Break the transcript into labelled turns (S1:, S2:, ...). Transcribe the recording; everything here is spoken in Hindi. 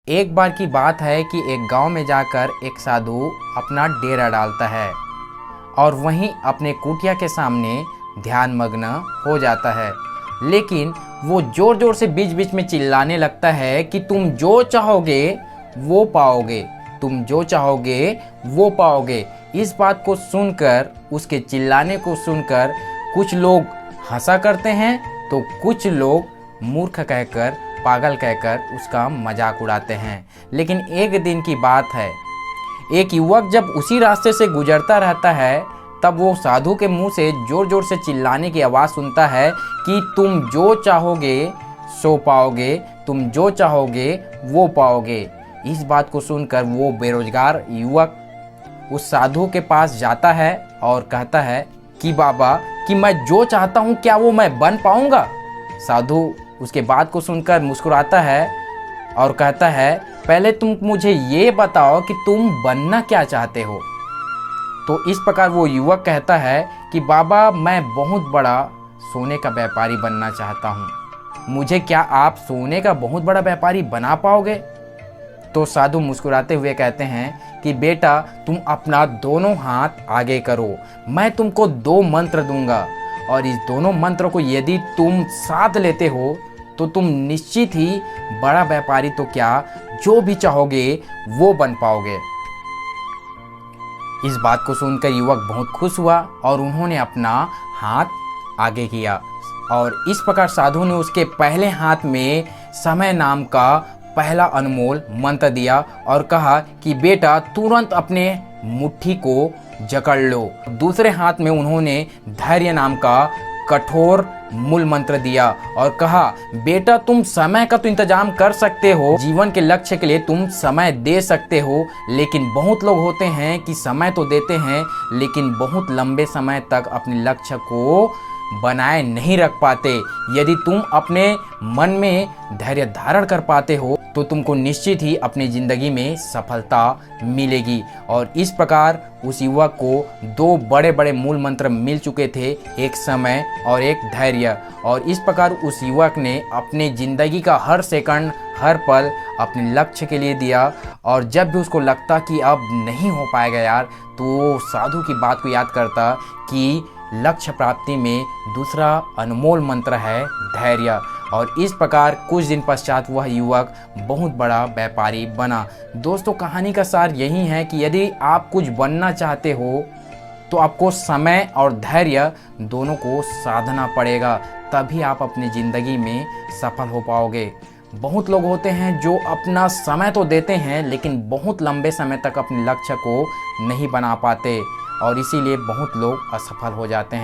S1: एक बार की बात है कि एक गांव में जाकर एक साधु अपना डेरा डालता है और वहीं अपने कुटिया के सामने ध्यान मग्न हो जाता है। लेकिन वो जोर जोर से बीच बीच में चिल्लाने लगता है कि तुम जो चाहोगे वो पाओगे, तुम जो चाहोगे वो पाओगे। इस बात को सुनकर, उसके चिल्लाने को सुनकर कुछ लोग हंसा करते हैं तो कुछ लोग मूर्ख कहकर, पागल कहकर उसका मजाक उड़ाते हैं। लेकिन एक दिन की बात है, एक युवक जब उसी रास्ते से गुजरता रहता है तब वो साधु के मुंह से जोर जोर से चिल्लाने की आवाज़ सुनता है कि तुम जो चाहोगे सो पाओगे, तुम जो चाहोगे वो पाओगे। इस बात को सुनकर वो बेरोजगार युवक उस साधु के पास जाता है और कहता है कि बाबा, कि मैं जो चाहता हूँ क्या वो मैं बन पाऊँगा? साधु उसके बात को सुनकर मुस्कुराता है और कहता है, पहले तुम मुझे ये बताओ कि तुम बनना क्या चाहते हो। तो इस प्रकार वो युवक कहता है कि बाबा, मैं बहुत बड़ा सोने का व्यापारी बनना चाहता हूँ, मुझे क्या आप सोने का बहुत बड़ा व्यापारी बना पाओगे? तो साधु मुस्कुराते हुए कहते हैं कि बेटा, तुम अपना दोनों हाथ आगे करो, मैं तुमको 2 मंत्र दूंगा और इस दोनों मंत्रों को यदि तुम साथ लेते हो तो तुम निश्चित ही बड़ा व्यापारी तो क्या, जो भी चाहोगे वो बन पाओगे। इस बात को सुनकर युवक बहुत खुश हुआ और उन्होंने अपना हाथ आगे किया और इस प्रकार साधु ने उसके पहले हाथ में समय नाम का पहला अनमोल मंत्र दिया और कहा कि बेटा, तुरंत अपने मुट्ठी को जकड़ लो। दूसरे हाथ में उन्होंने धैर्य नाम का कठोर मूल मंत्र दिया और कहा, बेटा, तुम समय का तो इंतजाम कर सकते हो, जीवन के लक्ष्य के लिए तुम समय दे सकते हो, लेकिन बहुत लोग होते हैं कि समय तो देते हैं लेकिन बहुत लंबे समय तक अपने लक्ष्य को बनाए नहीं रख पाते। यदि तुम अपने मन में धैर्य धारण कर पाते हो तो तुमको निश्चित ही अपनी ज़िंदगी में सफलता मिलेगी। और इस प्रकार उस युवक को 2 बड़े बड़े मूल मंत्र मिल चुके थे, एक समय और एक धैर्य। और इस प्रकार उस युवक ने अपने ज़िंदगी का हर सेकंड, हर पल अपने लक्ष्य के लिए दिया और जब भी उसको लगता कि अब नहीं हो पाएगा यार, तो साधु की बात को याद करता कि लक्ष्य प्राप्ति में दूसरा अनमोल मंत्र है धैर्य। और इस प्रकार कुछ दिन पश्चात वह युवक बहुत बड़ा व्यापारी बना। दोस्तों, कहानी का सार यही है कि यदि आप कुछ बनना चाहते हो तो आपको समय और धैर्य दोनों को साधना पड़ेगा, तभी आप अपनी ज़िंदगी में सफल हो पाओगे। बहुत लोग होते हैं जो अपना समय तो देते हैं लेकिन बहुत लंबे समय तक अपने लक्ष्य को नहीं बना पाते और इसीलिए बहुत लोग असफल हो जाते हैं।